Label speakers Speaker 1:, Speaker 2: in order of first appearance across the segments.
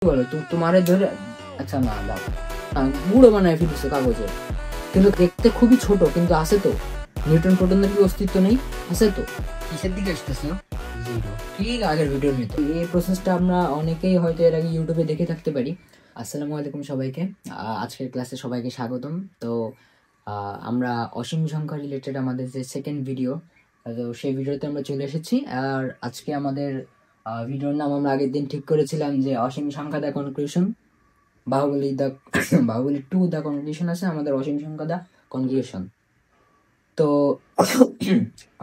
Speaker 1: বলো তোমারে ধরে, আচ্ছা না দাও, বুড়ো বানায় ফেলছে কাগজে, কিন্তু দেখতে খুবই ছোট, কিন্তু আছে তো। নিউটন প্রোটনের কি অস্তিত্ব নেই? আছে তো। কিসের দিকে আসতেছে? জিরো। ঠিক আগের ভিডিওর মতো এই প্রসেসটা আমরা অনেকেই হয়তো এর আগে ইউটিউবে দেখে থাকতে পারি। আসসালামু আলাইকুম সবাইকে, আজকের ক্লাসে সবাইকে স্বাগতম। তো আমরা অসীম সংখ্যা রিলেটেড আমাদের যে সেকেন্ড ভিডিও, তো সেই ভিডিওতে আমরা চলে এসেছি। আর আজকে আমাদের ভিডিওর নাম আমরা আগের দিন ঠিক করেছিলাম যে অসীম সংখ্যা দা কনক্লুশন, বাহুবলী দা বাহুবলী 2 দা কনক্লুশন আছে, আমাদের অসীম সংখ্যা দা কনক্লুশন। তো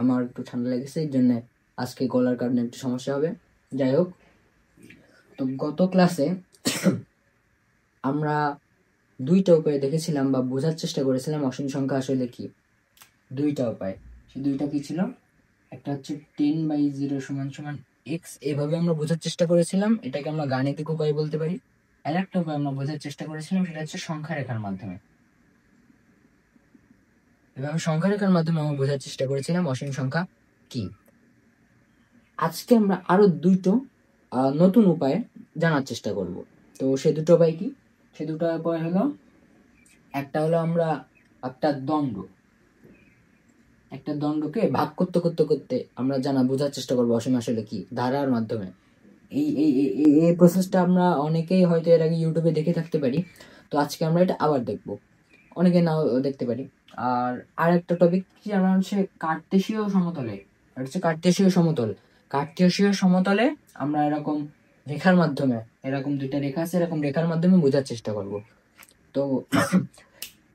Speaker 1: আমার একটু ঠান্ডা লেগেছে, এই জন্য আজকে গলার কারণে একটু সমস্যা হবে। যাই হোক, তো গত ক্লাসে আমরা দুইটা উপায় দেখেছিলাম বা বোঝার চেষ্টা করেছিলাম অসীম সংখ্যা আসলে কি। দুইটা উপায়, সেই দুইটা কি ছিল? একটা হচ্ছে 10/0 = x, এভাবে আমরা বোঝার চেষ্টা করেছিলাম, এটাকে আমরা গাণিতিক উপায় বলতে পারি। আর একটা উপায় আমরা বোঝার চেষ্টা করেছিলাম, সেটা হচ্ছে সংখ্যা রেখার মাধ্যমে। এভাবে সংখ্যা রেখার মাধ্যমে আমরা বোঝার চেষ্টা করেছিলাম অসীম সংখ্যা কি। আজকে আমরা আরো দুটো নতুন উপায় জানার চেষ্টা করব। তো সে দুটো উপায় কি? সে দুটো উপায় হলো, একটা হলো আমরা একটা দণ্ডকে ভাগ করতে করতে করতে আমরা বোঝার চেষ্টা করবো অসীম আসলে কি, ধারার মাধ্যমে। এই এই এই প্রসেসটা আমরা অনেকেই হয়তো এর আগে ইউটিউবে দেখে থাকতে পারি। তো আজকে আমরা এটা আবার দেখব, অনেকে নাও দেখতে পারি। আর আরেকটা টপিক কি, আমরা হচ্ছে কার্তেশীয় সমতলে, কার্তেশীয় সমতলে আমরা এরকম রেখার মাধ্যমে, এরকম দুইটা রেখা আছে, এরকম রেখার মাধ্যমে বোঝার চেষ্টা করব। তো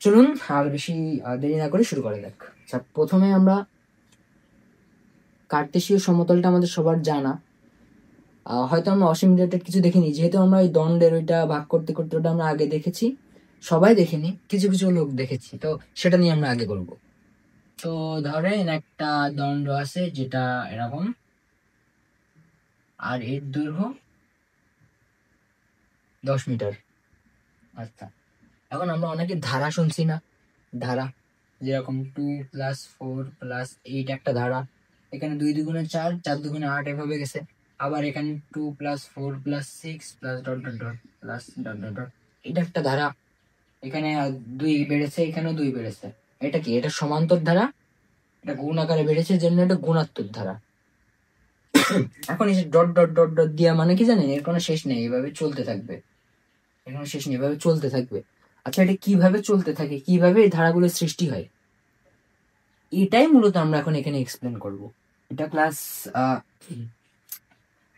Speaker 1: চলুন আর বেশি দেরি না করে শুরু করা যাক। আচ্ছা, প্রথমে আমরা কার্তেশীয় সমতলটা আমাদের সবার জানা, হয়তো আমরা অসীম রিলেটেড কিছু দেখিনি, যেহেতু আমরা ওই দণ্ডের ওইটা ভাগ করতে করতে ওটা আমরা আগে দেখেছি, সবাই দেখিনি, কিছু কিছু লোক দেখেছি, তো সেটা নিয়ে আমরা আগে বলবো। তো ধরেন একটা দণ্ড আছে যেটা এরকম, আর এর দৈর্ঘ্য 10 মিটার। আচ্ছা, এখন আমরা অনেকে ধারা শুনছি না, ধারা যেরকম 2+4+8 একটা ধারা, এখানে 2 2 4, 4 2 8 এভাবে গেছে। আবার এখানে 2+4+6+... এটা একটা ধারা। এখানে 2 বেড়েছে, এখানেও 2 বেড়েছে। এটা কি? এটা সমান্তর ধারা, এটা গুণ আকারে বেড়েছে, জন্য এটা গুণাত্মক ধারা। এখন এই যে ডট ডট ডট ডট দিয়া মানে কি জানেন, এর কোনো শেষ নেই, এভাবে চলতে থাকবে, এর কোনো শেষ নেই, এভাবে চলতে থাকবে। আচ্ছা, এটা কিভাবে চলতে থাকে, কিভাবে এই ধারাগুলোর সৃষ্টি হয়, এটাই মূলত আমরা এখন এখানে এক্সপ্লেন করব। এটা ক্লাস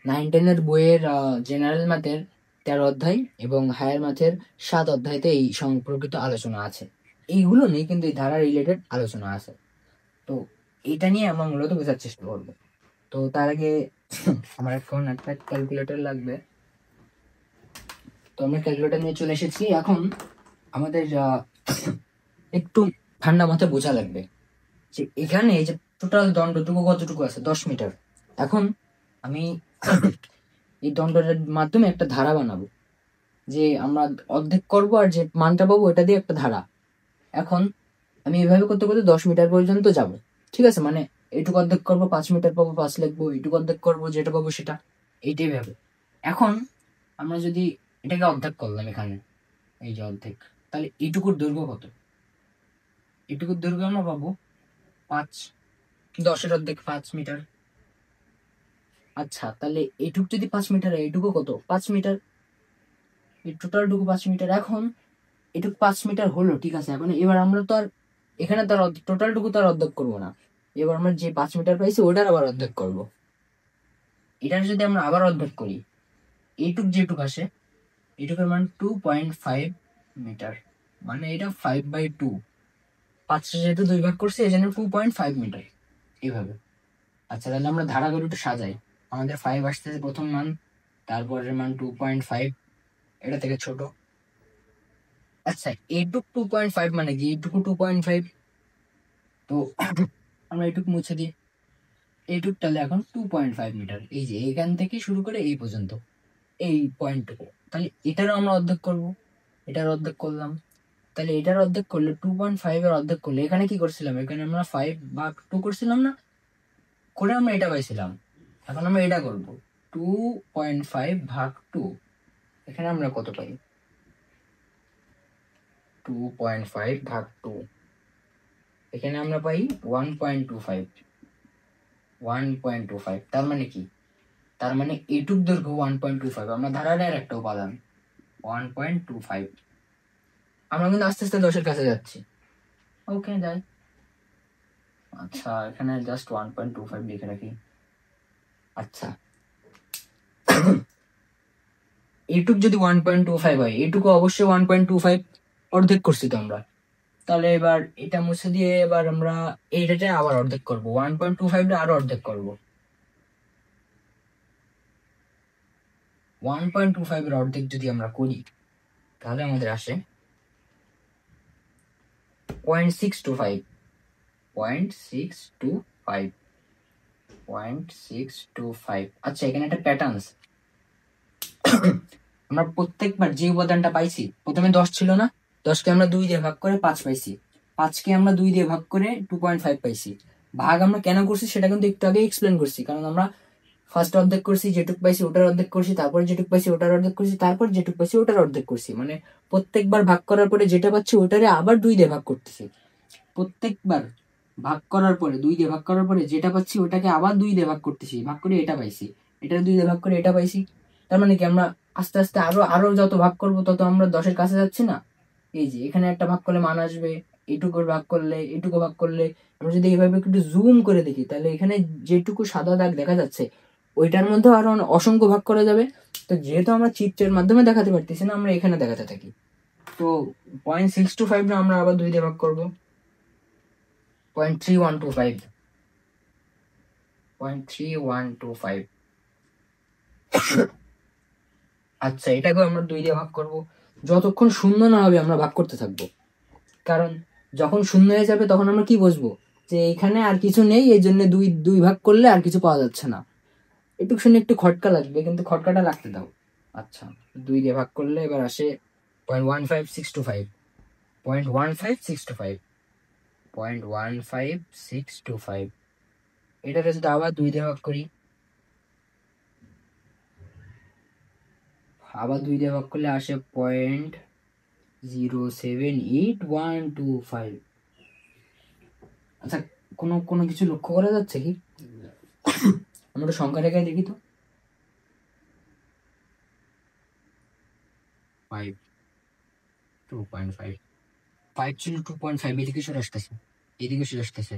Speaker 1: 9-10 বইয়ের জেনারেল ম্যাথের 13 অধ্যায় এবং হায়ার ম্যাথের 7 অধ্যায়তে এই সম্পর্কিত আলোচনা আছে। এইগুলো নেই, কিন্তু এই ধারা রিলেটেড আলোচনা আছে। তো এটা নিয়ে আমরা মূলত বোঝার চেষ্টা করব। তো তার আগে আমার এখন একটা ক্যালকুলেটর লাগবে, তো আমরা ক্যালকুলেটর নিয়ে চলে এসেছি। এখন আমাদের একটু ঠান্ডা মাথায় বোঝা লাগবে যে এখানে এই যে টোটাল দণ্ডটুকু কতটুকু আছে, 10 মিটার। এখন আমি এই দণ্ডের মাধ্যমে একটা ধারা বানাবো, যে আমরা অর্ধেক করব আর যে মানটা পাবো এটা দিয়ে একটা ধারা। এখন আমি এভাবে করতে করতে 10 মিটার পর্যন্ত যাব, ঠিক আছে? মানে এইটুকু অর্ধেক করবো, 5 মিটার পাবো, 5 লিখবো, এইটুকু অর্ধেক করবো, যেটা পাবো সেটা, এইটাই ভাবে। এখন আমরা যদি এটাকে অর্ধেক করলাম, এখানে এই যে অর্ধেক, তাহলে এইটুকুর দৈর্ঘ্য কত? এইটুকুর দৈর্ঘ্য আমরা পাবো 5, 10-এর অর্ধেক 5 মিটার। আচ্ছা, তাহলে এইটুকু যদি 5 মিটার, এইটুকু কত? 5 মিটার, এই টোটালটুকু 5 মিটার। এখন এটুকু 5 মিটার হলো, ঠিক আছে? এখন এবার আমরা তো আর এখানে তার টোটালটুকু তার অর্ধেক করবো না, এবার আমরা যে 5 মিটার পাইছি ওটার আবার অর্ধেক করব। এটার যদি আমরা আবার অর্ধেক করি, এইটুক যেটুক আসে, এইটুকের মান 2.5 মিটার, মানে এটা 5/2। 5টা যেহেতু 2 ভাগ করছি, এই জন্য 2.5 মিটার, এইভাবে। আচ্ছা, তাহলে আমরা ধারাগুলো একটু সাজাই। আমাদের 5 আসতেছে প্রথম মান, তারপরের মান 2.5, এটা থেকে ছোট। আচ্ছা, এইটুক 2.5 মানে কি? এইটুকু 2.5, তো আমরা এইটুক মুছে দিই, এইটুক তাহলে এখন 2.5 মিটার। এই যে এইখান থেকে শুরু করে এই পর্যন্ত, এই পয়েন্টটুকু, তাহলে এটারও আমরা অর্ধেক করব, এটার অর্ধেক করলাম। তাহলে এটার অর্ধেক করলে 2.5 এর অর্ধেক করলে, এখানে কি করছিলাম? এখানে আমরা 5/2 করছিলাম না, করে আমরা এটা পাইছিলাম। এখন আমরা এটা করব, 2.5/2, এখানে আমরা কত পাই? 2.5 ভাগ 2, এখানে আমরা পাই 1.25। 1.25 তার মানে কি? তার মানে এটুক দৈর্ঘ্য 1.25, আমরা ধারার একটা উপাদান 1.25। আমরা কিন্তু আস্তে আস্তে 10-এর কাছে যাচ্ছি। ওকে, যাই। আচ্ছা, এখানে জাস্ট 1.25 লিখে রাখি। আচ্ছা, এটুক যদি 1.25 হয়, এটুকু অবশ্যই 1.25 অর্ধেক করছি তো আমরা। তাহলে এবার এটা মুছে দিয়ে এবার আমরা এইটাতে আবার অর্ধেক করবো, 1.25 আরো অর্ধেক করবো। 1.25 এর অর্ধেক যদি আমরা করি তাহলে আমাদের আসে 0.625। 0.625। 0.625। আচ্ছা, এখানে একটা প্যাটার্ন আছে। আমরা প্রত্যেকবার যে উপাদানটা পাইছি, প্রথমে 10 ছিল না, 10কে আমরা 2 দিয়ে ভাগ করে 5 পাইছি, 5কে আমরা 2 দিয়ে ভাগ করে 2.5 পাইছি। ভাগ আমরা কেন করছি সেটা কিন্তু একটু আগে এক্সপ্লেন করছি, কারণ আমরা ফার্স্ট অর্ধেক করছি, যেটুক পাইছি ওটার অর্ধেক করছি, তারপরে যেটুক পাইছি ওটার অর্ধেক করছি, তারপর যেটুক পাইছি ওটার অর্ধেক করছি। মানে প্রত্যেকবার ভাগ করার পরে যেটা পাচ্ছি ওটারে আবার 2 দিয়ে ভাগ করতেছি। প্রত্যেকবার ভাগ করার পরে 2 দিয়ে ভাগ করার পরে যেটা পাচ্ছি ওটাকে আবার 2 দিয়ে ভাগ করতেছি, ভাগ করে এটা পাইছি, এটা 2 দিয়ে ভাগ করে এটা পাইছি। তার মানে কি আমরা আস্তে আস্তে আরো আরো যত ভাগ করব তত আমরা 10-এর কাছে যাচ্ছি না? এই যে এখানে একটা ভাগ করলে মান আসবে, এটুকু ভাগ করলে, এটুকু ভাগ করলে। আমরা যদি এইভাবে একটু জুম করে দেখি তাহলে এখানে যেটুকু সাদা দাগ দেখা যাচ্ছে ওইটার মধ্যে আরো অসংখ্য ভাগ করা যাবে। তো যেহেতু আমরা চিত্রের মাধ্যমে দেখাতে পারতেছি না, আমরা এখানে দেখাতে থাকি। তো 0.625 না আমরা আবার 2 দিয়ে ভাগ করবো, 0.3125। 0.3125। আচ্ছা, এটাকেও আমরা 2 দিয়ে ভাগ করব। যতক্ষণ শূন্য না হবে আমরা ভাগ করতে থাকবো, কারণ যখন শূন্য হয়ে যাবে তখন আমরা কি বুঝবো যে এখানে আর কিছু নেই, এই জন্য 2 ভাগ করলে আর কিছু পাওয়া যাচ্ছে না। একটু শুনে একটু খটকা লাগবে, কিন্তু খটকাটা রাখতে দাও। আচ্ছা, 2 দিয়ে ভাগ করলে এবার আসে 0.15625। 0.15625। 0.15625। এটাকে যদি আবার 2 দিয়ে ভাগ করি, আবার 2 দিয়ে ভাগ করলে আসে 0.078125। আচ্ছা, কোনো কোনো কিছু লক্ষ্য করা যাচ্ছে কি? আমরা সংখ্যা রেখায় দেখি তো। 5, 2.5, 5 ছিল 2.5, এদিকে সরে আসতেছে, এদিকে সরে আসতেছে,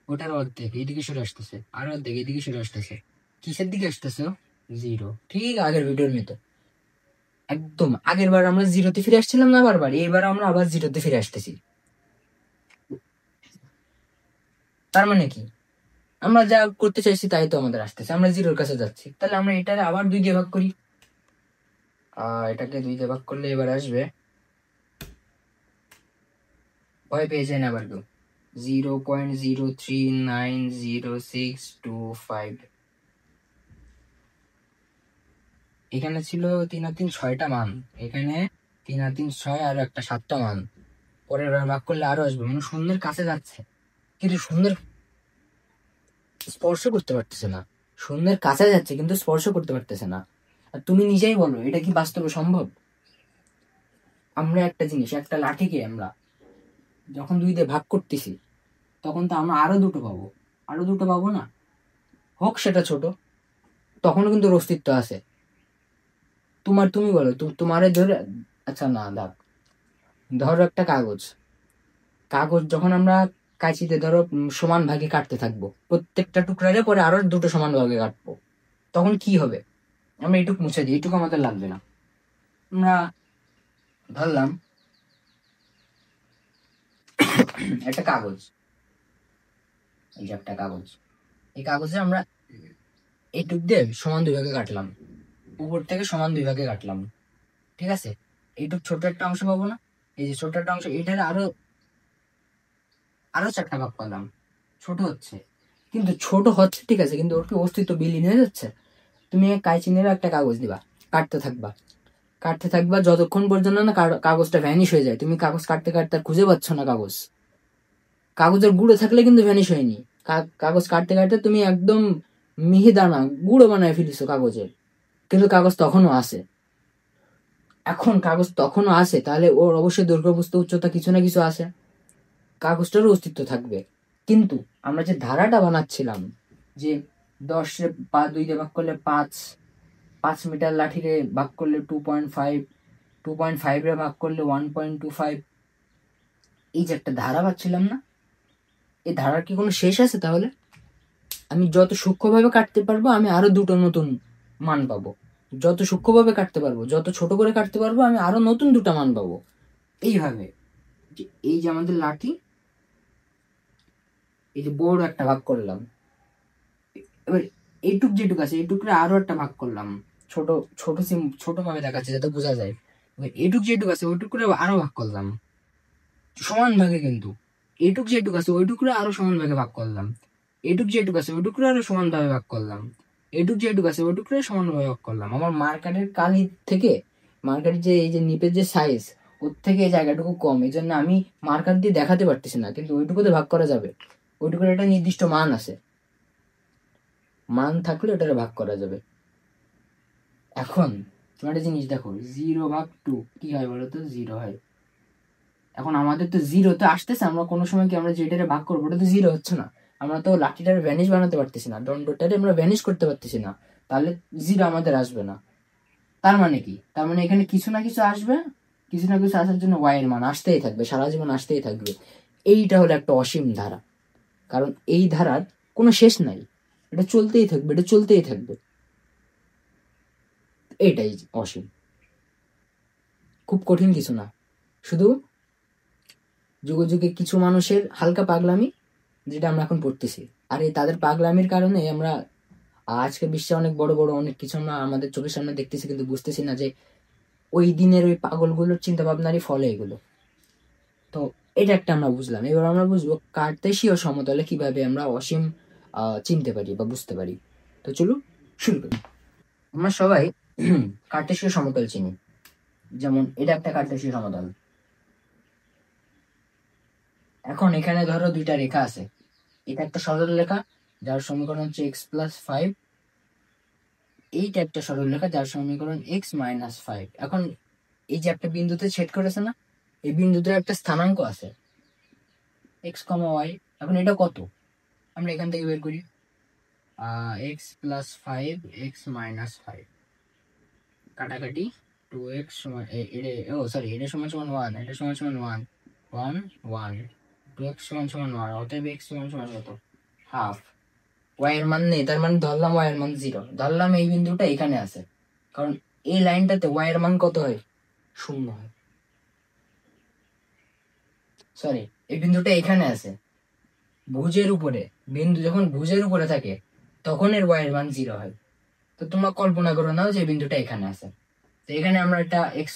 Speaker 1: ওটার অর্ধেক এদিকে সরে আসতেছে, আর অর্ধেক এদিকে সরে আসতেছে। কিসের দিকে আসতেছে? 0। ঠিক আগের ভিডিওর মতো, একদম আগের বার আমরা 0-তে ফিরে আসছিলাম না বারবার, এবার আমরা আবার 0-তে ফিরে আসতেছি। তার মানে কি আমরা যা করতে চাইছি তাই তো আমাদের আসতেছে, আমরা 0-র কাছে যাচ্ছি। তাহলে আমরা এটারে আবার 2 দিয়ে ভাগ করি, এটাকে 2 দিয়ে ভাগ করলে এবার আসবে, ভয় পেয়ে যায় না আবার কেউ, 0.0390625। এখানে ছিল 3 আর 3 6টা মান, এখানে 3 আর 3 6 আর একটা 7টা মান। পরের বার ভাগ করলে আরো আসবে, মানে শূন্যের কাছে যাচ্ছে, কিন্তু শূন্যের স্পর্শ করতে পারতেছে না। শূন্যের কাছে যাচ্ছে কিন্তু স্পর্শ করতে পারতেছে না। আর তুমি নিজেই বলো এটা কি বাস্তবে সম্ভব? আমরা একটা জিনিস, একটা লাঠিকে আমরা যখন 2 দিয়ে ভাগ করতেছি তখন তো আমরা আরো দুটো পাবো, আরো দুটো পাবো না? হোক সেটা ছোট, তখনও কিন্তু ওর অস্তিত্ব আছে। তুমি বলো, তোমারে ধরে, আচ্ছা না দেখ, ধরো একটা কাগজ, কাগজ যখন আমরা কাঁচিতে ধরো সমান ভাগে কাটতে থাকবো, প্রত্যেকটা টুকরারে পরে আরো দুটো সমান ভাগে কাটবো, তখন কি হবে? আমরা এইটুকু মুছে দিই, এইটুকু আমাদের লাগবে না। আমরা ধরলাম একটা কাগজ, এই যে একটা কাগজ, এই কাগজে আমরা এইটুক দিয়ে সমান 2 ভাগে কাটলাম, উপর থেকে সমান 2 ভাগে কাটলাম, ঠিক আছে? এইটুক ছোট একটা অংশ পাবো না? এই যে ছোট একটা অংশ, এটার আরো আরো 4টা ভাগ পেলাম, ছোট হচ্ছে। কিন্তু ছোট হচ্ছে ঠিক আছে, কিন্তু ওর কি অস্তিত্ব বিলীন হয়ে যাচ্ছে? তুমি কাঁচি নিয়ে একটা কাগজ দিবা, কাটতে থাকবা, কাটতে থাকবা যতক্ষণ পর্যন্ত না কাগজটা ভ্যানিশ হয়ে যায়। তুমি কাগজ কাটতে কাটতে আর খুঁজে পাচ্ছ না কাগজ, কাগজের গুঁড়ো থাকলে কিন্তু ভ্যানিশ হয়নি। কাগজ কাটতে কাটতে তুমি একদম মিহিদানা গুঁড়ো বানায় ফেলিছো কাগজের, কিন্তু কাগজ তখনও আছে। এখন কাগজ তখনও আছে, তাহলে ওর অবশ্যই দৈর্ঘ্য প্রস্থ উচ্চতা কিছু না কিছু আছে, কাগজটারও অস্তিত্ব থাকবে। কিন্তু আমরা যে ধারাটা বানাচ্ছিলাম, যে 10 রে 2 দিয়ে ভাগ করলে 5, 5 মিটার লাঠিরে ভাগ করলে 2.5, 2.5 রে ভাগ করলে 1.25, এই যে একটা ধারা পাচ্ছিলাম না, এই ধারার কি কোনো শেষ আছে? তাহলে আমি যত সূক্ষ্মভাবে কাটতে পারবো আমি আরো দুটো নতুন মান পাবো, যত সূক্ষ্মভাবে কাটতে পারবো, যত ছোট করে কাটতে পারবো আমি আরো নতুন দুটো মান পাবো। এইভাবে এই যে আমাদের লাঠি, এই যে বড় একটা ভাগ করলাম, এবার এইটুক যেটুক আছে এইটুকরে আরো একটা ভাগ করলাম, ছোট ছোট ছোট ভাবে দেখাচ্ছে যাতে বোঝা যায়। এবার এইটুক যেটুক আছে ওইটুক করে আরো ভাগ করলাম সমান ভাগে, কিন্তু এইটুক যেটুক আছে ওইটুক করে আরো সমান ভাগে ভাগ করলাম, এইটুক যেটুক আছে ওইটুক করে আরো সমান ভাবে ভাগ করলাম, এইটুক যেটুক আছে ওইটুক করে সমান ভাবে ভাগ করলাম। আমার মার্কারের কালি থেকে, মার্কারের যে এই যে নিপের যে সাইজ, ওর থেকে এই জায়গাটুকু কম, এই জন্য আমি মার্কার দিয়ে দেখাতে পারতেছি না, কিন্তু ওইটুকুতে ভাগ করা যাবে। ওইটুকুর একটা নির্দিষ্ট মান আছে, মান থাকলে ওটারে ভাগ করা যাবে। এখন তোমার একটা জিনিস দেখো, 0/2 কি হয় বলো তো? 0 হয়। এখন আমাদের তো 0 তো আসতেছে, আমরা কোনো সময় কি আমরা যেটারে ভাগ করবো ওটা তো 0 হচ্ছে না, আমরা তো লাঠিটারে ভ্যানিশ বানাতে পারতেছি না, দণ্ডটারে আমরা ভ্যানিশ করতে পারতেছি না, তাহলে 0 আমাদের আসবে না। তার মানে কি? তার মানে এখানে কিছু না কিছু আসবে, কিছু না কিছু আসার জন্য y এর মান আসতেই থাকবে, সারা জীবন আসতেই থাকবে। এইটা হলো একটা অসীম ধারা, কারণ এই ধারার কোনো শেষ নাই, এটা চলতেই থাকবে, এটা চলতেই থাকবে। এইটাই অসীম, খুব কঠিন কিছু না, শুধু যুগে যুগে কিছু মানুষের হালকা পাগলামি, যেটা আমরা এখন পড়তেছি। আর এই তাদের পাগলামির কারণে আমরা আজকে বিশ্বে অনেক বড় বড় অনেক কিছু আমরা আমাদের চোখের সামনে দেখতেছি, কিন্তু বুঝতেছি না যে ওই দিনের ওই পাগলগুলোর চিন্তা ভাবনারই ফলে এগুলো। তো এটা একটা আমরা বুঝলাম। এবার আমরা বুঝবো কার্তেশীয় সমতলে কিভাবে আমরা অসীম চিনতে পারি বা বুঝতে পারি। তো চলুন শুরু করি। আমরা সবাই কার্তেশীয় সমতল চিনি, যেমন এটা একটা কার্তেশীয় সমতল। এখন এখানে ধরো দুইটা রেখা আছে, এটা একটা সরল রেখা যার সমীকরণ হচ্ছে x+5, এইটা একটা সরল রেখা যার সমীকরণ x-5। এখন এই যে একটা বিন্দুতে ছেদ করেছে না, এই বিন্দুতে একটা স্থানাঙ্ক আছে x, y। এখন এটা কত আমরা এখান থেকে বের করি, x+5 x-5, কাটাকাটি 2x সমান এটা সমান সমান 1, এটা সমান সমান 1 1 1, 2x সমান সমান 1, অতএব x সমান সমান কত? হাফ। y এর মান নেই, তার মানে ধরলাম y এর মান 0, ধরলাম এই বিন্দুটা এখানে আছে, কারণ এই লাইনটাতে y এর মান কত হয়? 0 হয়। সরি, এই বিন্দুটা এখানে আছে ভুজের উপরে, বিন্দু যখন ভুজের উপরে থাকে তখন এর y এর মান 0 হয়। তো তোমরা কল্পনা করো নাও যে বিন্দুটা এখানে আছে, তো এখানে আমরা একটা x,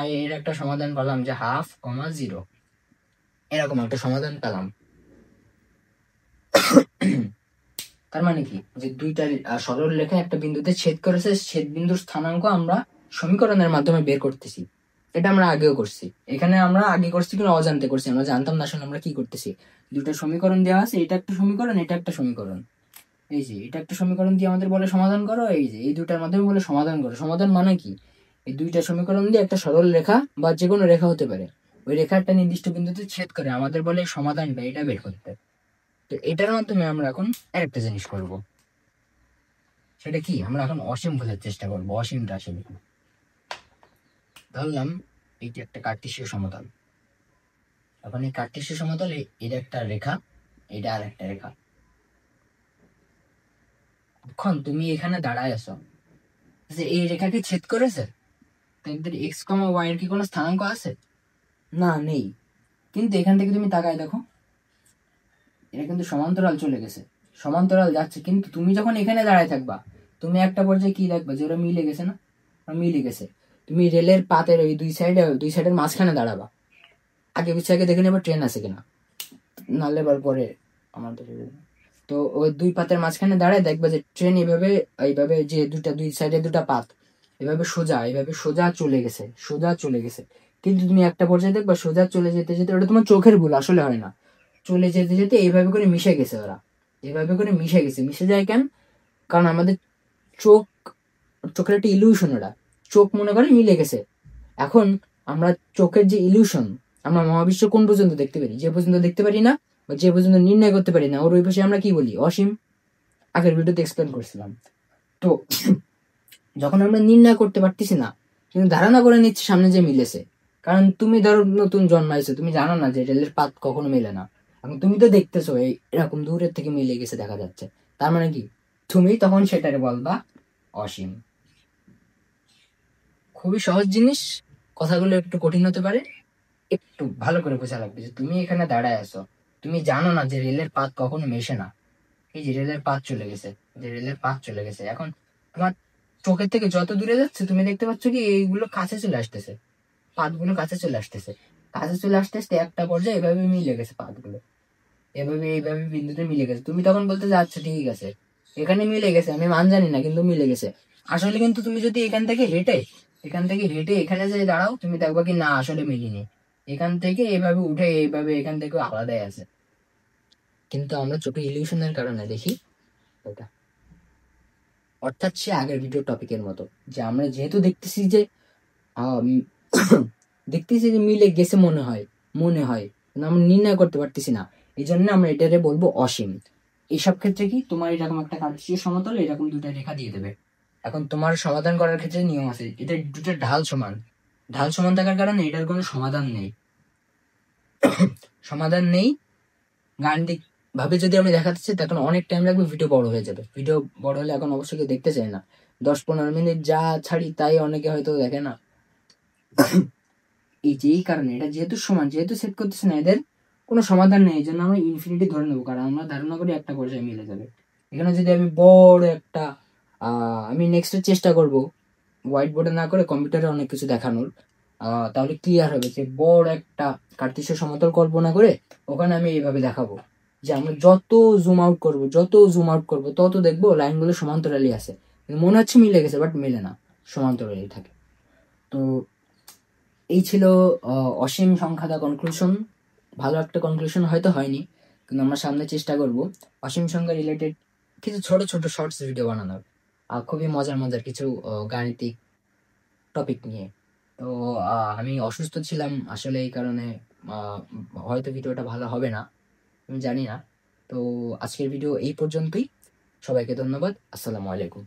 Speaker 1: y এর একটা সমাধান পেলাম যে 1/2, 0, এরকম একটা সমাধান পেলাম। তার মানে কি? যে দুইটা সরল রেখা একটা বিন্দুতে ছেদ করেছে, ছেদ বিন্দুর স্থানাঙ্ক আমরা সমীকরণের মাধ্যমে বের করতেছি। এটা আমরা আগেও করছি, এখানে আমরা আগে করছি কিন্তু অজান্তে করছি, আমরা জানতাম না আসলে আমরা কি করতেছি। দুটো সমীকরণ দেওয়া আছে, এটা একটা সমীকরণ, এটা একটা সমীকরণ। এই যে এটা একটা সমীকরণ দিয়ে আমাদের বলে সমাধান করো, এই যে এই দুটার মাধ্যমে বলে সমাধান করো। সমাধান মানে কি? এই দুইটা সমীকরণ দিয়ে একটা সরল রেখা বা যে কোনো রেখা হতে পারে, ওই রেখা একটা নির্দিষ্ট বিন্দুতে ছেদ করে আমাদের বলে সমাধানটা এটা বের করতে। তো এটার মাধ্যমে আমরা এখন আরেকটা জিনিস করব, সেটা কি? আমরা এখন অসীম বোঝার চেষ্টা করবো, অসীমটা আসলে কি। ধরলাম এইটি একটা কার্টেশীয় সমতল, এখন এই কার্টেশীয় সমতলে এটা একটা রেখা, এটা আর একটা রেখা। এখন তুমি এখানে দাঁড়ায় আছো, যে এই রেখাকে ছেদ করেছে, তাদের x, y এর কি কোনো স্থানাঙ্ক আছে? না, নেই। কিন্তু এখান থেকে তুমি তাকায় দেখো, এটা কিন্তু সমান্তরাল চলে গেছে, সমান্তরাল যাচ্ছে, কিন্তু তুমি যখন এখানে দাঁড়ায় থাকবা তুমি একটা পর্যায়ে কি দেখবা, যে ওরা মিলে গেছে না, মিলে গেছে। তুমি রেলের পাতের ওই দুই সাইডের মাঝখানে দাঁড়াবা, আগে পিছিয়ে দেখে নেবা ট্রেন আছে কিনা, নাহলে এবার পরে আমাদের। তো ওই দুই পাতের মাঝখানে দাঁড়ায় দেখবা যে ট্রেন এইভাবে যে দুই সাইডে দুটা পাত এইভাবে সোজা চলে গেছে, সোজা চলে গেছে। কিন্তু তুমি একটা পর্যায়ে দেখবা সোজা চলে যেতে যেতে, ওটা তোমার চোখের ভুল, আসলে হয় না, চলে যেতে যেতে এইভাবে করে মিশে গেছে, ওরা এইভাবে করে মিশে গেছে। মিশে যায় কেন? কারণ আমাদের চোখের একটা ইলিউশন, ওরা চোখ মনে করে মিলে গেছে, এখন আমরা চোখের যে ইলিউশন, আমরা মহাবিশ্ব কোন পর্যন্ত দেখতে পারি? যে পর্যন্ত দেখতে পারি না বা যে পর্যন্ত নির্ণয় করতে পারি না, ওর ওই পাশে আমরা কি বলি? অসীম। আগের ভিডিওতে এক্সপ্লেন করছিলাম। তো যখন আমরা নির্ণয় করতে পারতেছি না, কিন্তু ধারণা করে নিচ্ছি সামনে যে মিলেছে, কারণ তুমি ধরো নতুন জন্মাইছো, তুমি জানো না যে রেলের পাত কখনো মেলে না। এখন তুমি তো দেখতেছো এরকম দূরের থেকে মিলে গেছে, দেখা যাচ্ছে, তার মানে কি? তুমি তখন সেটারে বলবা অসীম। খুবই সহজ জিনিস, কথাগুলো একটু কঠিন হতে পারে, একটু ভালো করে বোঝা লাগবে যে তুমি এখানে দাঁড়ায় আছো, তুমি জানো না যে রেলের পাত কখনো মেশে না। এই যে রেলের পাত চলে গেছে, যে রেলের পাত চলে গেছে, এখন তোমার চোখের থেকে যত দূরে যাচ্ছে তুমি দেখতে পাচ্ছ কি এইগুলো কাছে চলে আসতেছে, পাতগুলো কাছে চলে আসতেছে, কাছে চলে আসতে আসতে একটা পর্যায়ে এভাবে মিলে গেছে পাতগুলো, এভাবে এইভাবে বিন্দুতে মিলে গেছে। তুমি তখন বলতে যে আচ্ছা ঠিক আছে, এখানে মিলে গেছে, আমি মান জানি না কিন্তু মিলে গেছে। আসলে কিন্তু তুমি যদি এখান থেকে হেঁটে এখানে যে দাঁড়াও, তুমি দেখবা কি না আসলে মিলিনি, এখান থেকে এভাবে উঠে এইভাবে এখান থেকে আলাদাই আছে, কিন্তু আমরা চোখে ইলিউশনের কারণে দেখি ওটা। অর্থাৎ সে আগের ভিডিও টপিকের মতো, যে আমরা যেহেতু দেখতেছি যে আম, দেখতেছি যে মিলে গেছে, মনে হয় কিন্তু আমরা নির্ণয় করতে পারতেছি না, এই জন্য আমরা এটারে বলবো অসীম। এইসব ক্ষেত্রে কি তোমার এরকম একটা কার্টেসীয় সমতল এরকম দুটা রেখা দিয়ে দেবে। এখন তোমার সমাধান করার ক্ষেত্রে নিয়ম আছে, এটা দুটো ঢাল সমান, ঢাল সমান থাকার কারণে এটার কোনো সমাধান নেই। গাণিতিক ভাবে যদি আমি দেখাতে চাই তখন অনেক টাইম লাগবে, ভিডিও বড় হয়ে যাবে। ভিডিও বড় হলে এখন অবশ্যই কেউ দেখতে চায় না, 10-15 মিনিট যা ছাড়ি তাই অনেকে হয়তো দেখে না। এই কারণে এটা যেহেতু সেট করতেছে না, এদের কোনো সমাধান নেই, এই জন্য আমরা ইনফিনিটি ধরে নেবো, কারণ আমরা ধারণা করি একটা পর্যায়ে মিলে যাবে। এখানে যদি আমি বড় একটা আমি নেক্সট চেষ্টা করব হোয়াইট বোর্ডে না করে কম্পিউটারে অনেক কিছু দেখানোর, তাহলে ক্লিয়ার হবে যে বড় একটা কার্তেশীয় সমতল কল্পনা করে ওখানে আমি এইভাবে দেখাবো যে আমরা যত জুম আউট করবো তত দেখবো লাইনগুলো সমান্তরালই আছে, মনে হচ্ছে মিলে গেছে বাট মিলে না, সমান্তরালই থাকে। তো এই ছিল অসীম সংখ্যা দা কনক্লুশন। ভালো একটা কনক্লুশন হয়তো হয়নি, কিন্তু আমরা সামনে চেষ্টা করব অসীম সংখ্যা রিলেটেড কিছু ছোট ছোট শর্টস ভিডিও বানানোর, খুবই মজার মজার কিছু গাণিতিক টপিক নিয়ে। তো আমি অসুস্থ ছিলাম আসলে, এই কারণে আহ, হয়তো ভিডিওটা ভালো হবে না, আমি জানি না। তো আজকের ভিডিও এই পর্যন্তই, সবাইকে ধন্যবাদ, আসসালামু আলাইকুম।